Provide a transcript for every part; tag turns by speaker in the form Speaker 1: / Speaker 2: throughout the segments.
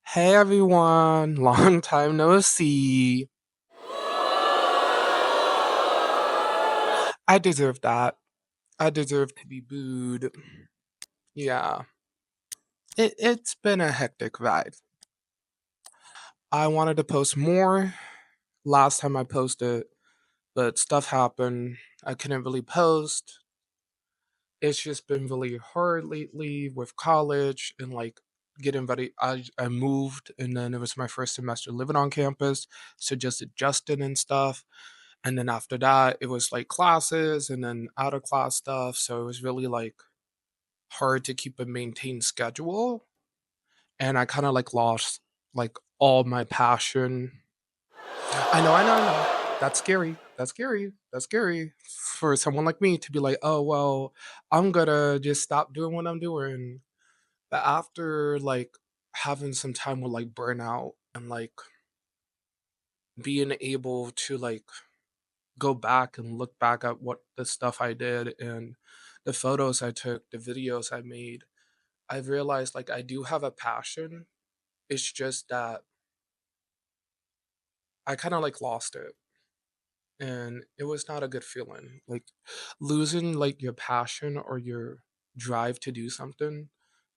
Speaker 1: Hey everyone, long time no see. I deserve that. I deserve to be booed. Yeah, it's been a hectic ride. I wanted to post more last time I posted, but stuff happened. I couldn't really post. It's just been really hard lately with college and like getting ready. I moved and then it was my first semester living on campus, so just adjusting and stuff. And then after that, it was like classes and then out of class stuff. So it was really like hard to keep a maintained schedule. And I kind of like lost like all my passion. I know. That's scary. That's scary. That's scary for someone like me to be like, oh, well, I'm gonna just stop doing what I'm doing. But after like having some time with like burnout and like being able to like go back and look back at what the stuff I did and the photos I took, the videos I made, I realized like I do have a passion. It's just that I kind of like lost it and it was not a good feeling. Like losing like your passion or your drive to do something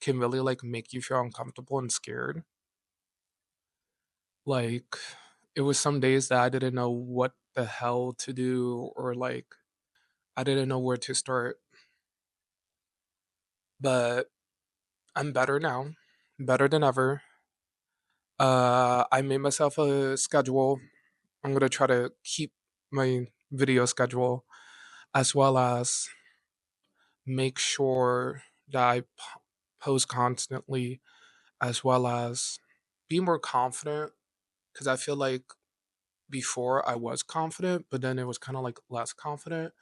Speaker 1: can really like make you feel uncomfortable and scared. Like it was some days that I didn't know what the hell to do or like I didn't know where to start. But I'm better now, better than ever. I made myself a schedule. I'm gonna try to keep my video schedule as well as make sure that post constantly, as well as be more confident. Because I feel like before I was confident, but then it was kind of like less confident.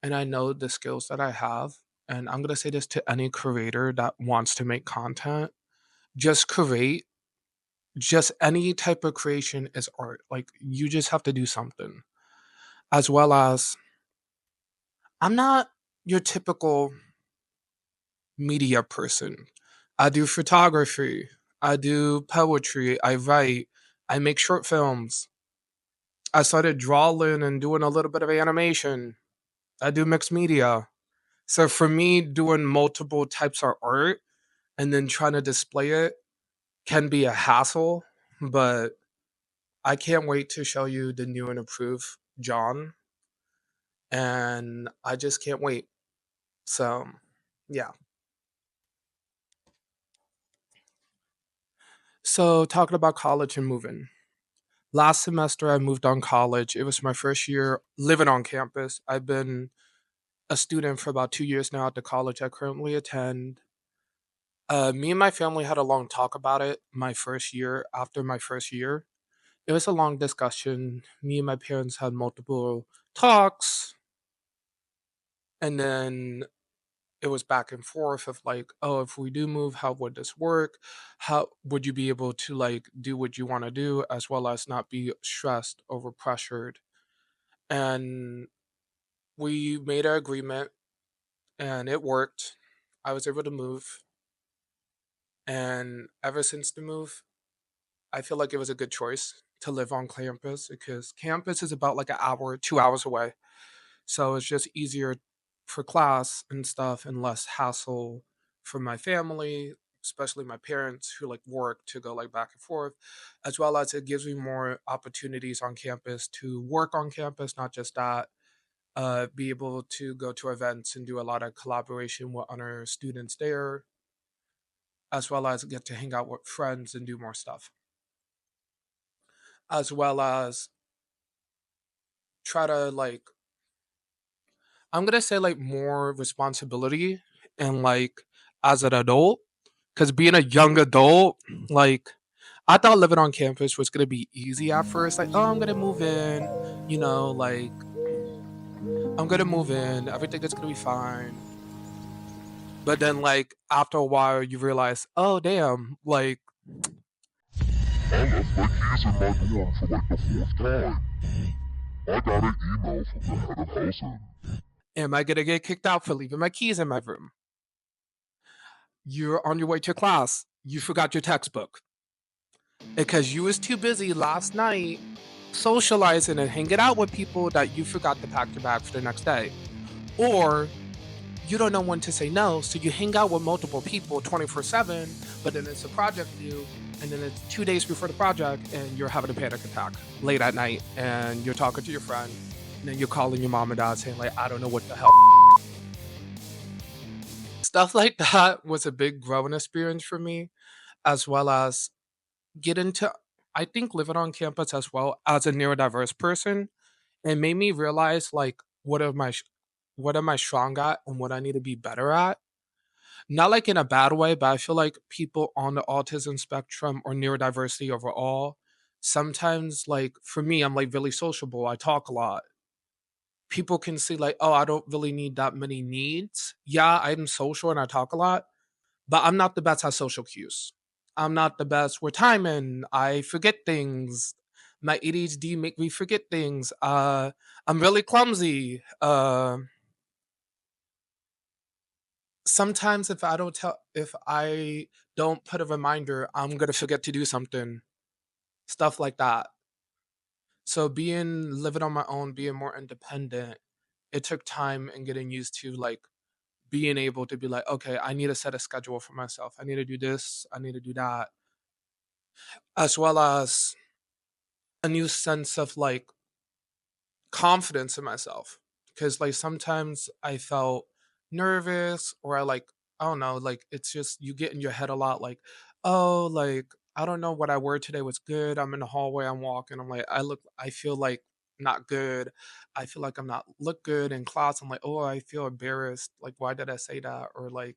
Speaker 1: And I know the skills that I have. And I'm gonna say this to any creator that wants to make content: just create. Just any type of creation is art. Like you just have to do something. As well as I'm not your typical media person. I do photography, I do poetry, I write, I make short films. I started drawing and doing a little bit of animation. I do mixed media. So for me, doing multiple types of art and then trying to display it can be a hassle, but I can't wait to show you the new and improved John, and I just can't wait. So, yeah. So, talking about college and moving. Last semester, I moved on college. It was my first year living on campus. I've been a student for about 2 years now at the college I currently attend. Me and my family had a long talk about it my first year. After my first year, it was a long discussion. Me and my parents had multiple talks, and then it was back and forth of like, oh, if we do move, how would this work? How would you be able to like do what you want to do as well as not be stressed, over pressured? And we made our agreement and it worked. I was able to move. And ever since the move, I feel like it was a good choice to live on campus because campus is about like an hour, 2 hours away. So it's just easier for class and stuff and less hassle for my family, especially my parents who like work to go like back and forth, as well as it gives me more opportunities on campus to work on campus, not just that, be able to go to events and do a lot of collaboration with other students there, as well as get to hang out with friends and do more stuff, as well as try to like I'm gonna say like more responsibility and like as an adult, because being a young adult, like I thought living on campus was gonna be easy at first. Like, oh, I'm gonna move in, like I'm gonna move in, everything is gonna be fine. But then, like, after a while, you realize, oh, damn, like,
Speaker 2: I left my keys in my dorm for like the fourth time. I got an email from the head of housing.
Speaker 1: am I gonna get kicked out for leaving my keys in my room? You're on your way to class. You forgot your textbook because you was too busy last night socializing and hanging out with people that you forgot to pack your bag for the next day. Or you don't know when to say no, so you hang out with multiple people 24/7, but then it's a project due, and then it's 2 days before the project, and you're having a panic attack late at night, and you're talking to your friend, and then you're calling your mom and dad saying, like, I don't know what the hell. Stuff like that was a big growing experience for me, as well as get into, I think, living on campus as well as a neurodiverse person. It made me realize, like, what am I strong at and what I need to be better at. Not like in a bad way, but I feel like people on the autism spectrum or neurodiversity overall, sometimes, like, for me, I'm like really sociable. I talk a lot. People can see, like, oh, I don't really need that many needs. Yeah, I'm social and I talk a lot, but I'm not the best at social cues. I'm not the best with timing. I forget things. My ADHD make me forget things. I'm really clumsy. Sometimes if I don't put a reminder, I'm gonna forget to do something. Stuff like that. So living on my own, being more independent, it took time and getting used to, like, being able to be like, okay, I need to set a schedule for myself. I need to do this. I need to do that, as well as a new sense of, like, confidence in myself. Because, like, sometimes I felt nervous, or I don't know, like, it's just you get in your head a lot, like, oh, like, I don't know what I wore today was good. I'm in the hallway, I'm walking, I'm like, I feel like not good. I feel like I'm not look good in class. I'm like, oh, I feel embarrassed. Like, why did I say that? Or like,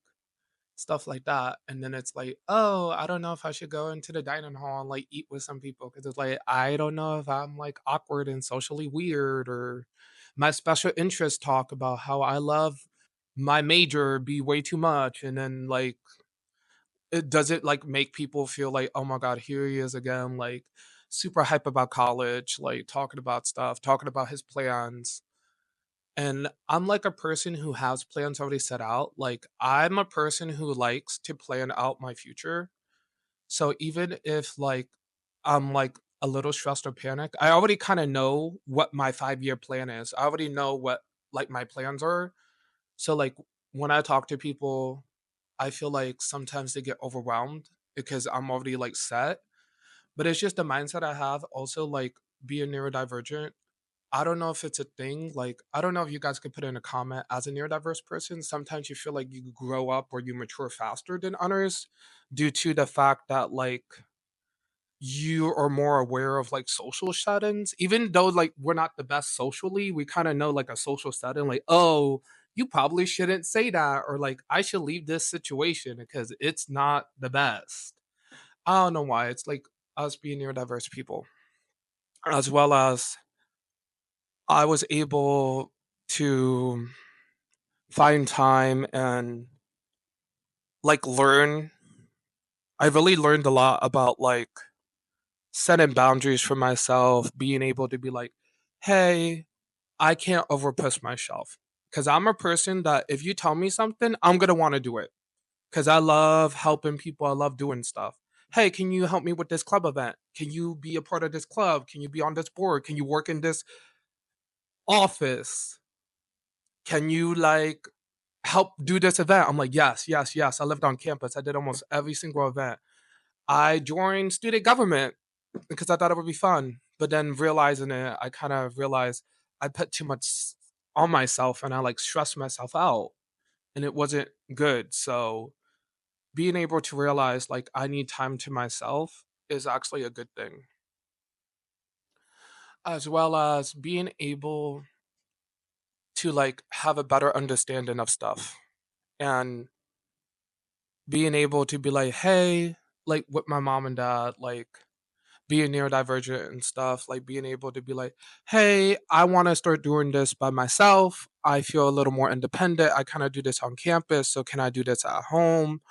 Speaker 1: stuff like that. And then it's like, oh, I don't know if I should go into the dining hall and like eat with some people because it's like, I don't know if I'm like awkward and socially weird, or my special interests talk about how I love my major be way too much. And then, like, does it like make people feel like, oh my God, here he is again, like super hype about college, like talking about stuff, talking about his plans. And I'm like a person who has plans already set out. Like, I'm a person who likes to plan out my future. So even if, like, I'm like a little stressed or panicked, I already kind of know what my 5-year plan is. I already know what, like, my plans are. So, like, when I talk to people, I feel like sometimes they get overwhelmed because I'm already like set. But it's just the mindset I have. Also, like, being neurodivergent, I don't know if it's a thing. Like, I don't know if you guys could put in a comment as a neurodiverse person. Sometimes you feel like you grow up or you mature faster than others due to the fact that, like, you are more aware of like social settings. Even though, like, we're not the best socially, we kind of know like a social setting, like, oh, you probably shouldn't say that, or like, I should leave this situation because it's not the best. I don't know why. It's like us being neurodiverse people, as well as I was able to find time and like learn. I really learned a lot about like setting boundaries for myself, being able to be like, hey, I can't overpush myself. Cause I'm a person that if you tell me something, I'm gonna want to do it. Cause I love helping people. I love doing stuff. Hey, can you help me with this club event? Can you be a part of this club? Can you be on this board? Can you work in this office? Can you like help do this event? I'm like, yes, yes, yes. I lived on campus. I did almost every single event. I joined student government because I thought it would be fun. But then realizing it, I kind of realized I put too much on myself and I like stressed myself out, and it wasn't good. So being able to realize like I need time to myself is actually a good thing. As well as being able to like have a better understanding of stuff, and being able to be like, hey, like with my mom and dad, like being neurodivergent and stuff, like being able to be like, hey, I want to start doing this by myself. I feel a little more independent. I kind of do this on campus. So can I do this at home?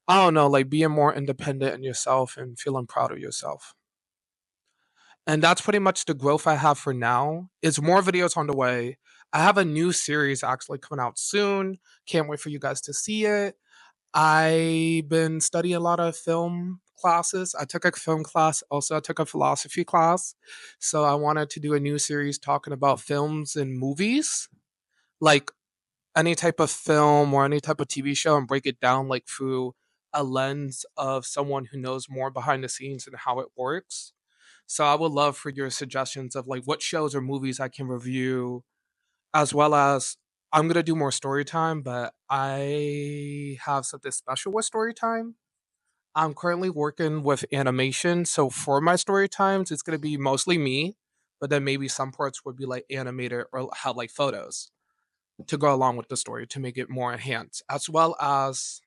Speaker 1: I don't know, like being more independent in yourself and feeling proud of yourself. And that's pretty much the growth I have for now. It's more videos on the way. I have a new series actually coming out soon. Can't wait for you guys to see it. I've been studying a lot of film classes. I took a film class, also I took a philosophy class. So I wanted to do a new series talking about films and movies, like any type of film or any type of TV show, and break it down like through a lens of someone who knows more behind the scenes and how it works. So I would love for your suggestions of like what shows or movies I can review, as well as I'm gonna do more story time, but I have something special with story time. I'm currently working with animation, so for my story times, it's gonna be mostly me, but then maybe some parts would be like animated or have like photos to go along with the story to make it more enhanced. As well as,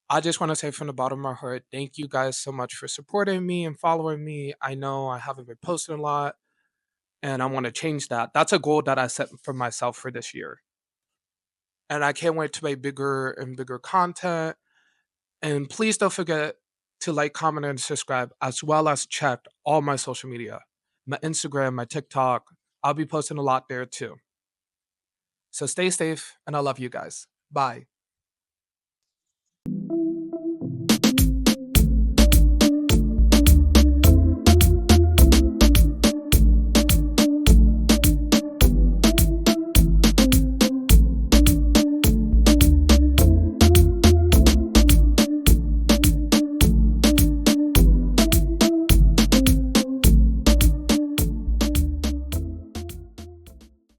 Speaker 1: I just want to say from the bottom of my heart, thank you guys so much for supporting me and following me. I know I haven't been posting a lot, and I want to change that. That's a goal that I set for myself for this year. And I can't wait to make bigger and bigger content. And please don't forget to like, comment, and subscribe, as well as check all my social media, my Instagram, my TikTok. I'll be posting a lot there too. So stay safe, and I love you guys. Bye.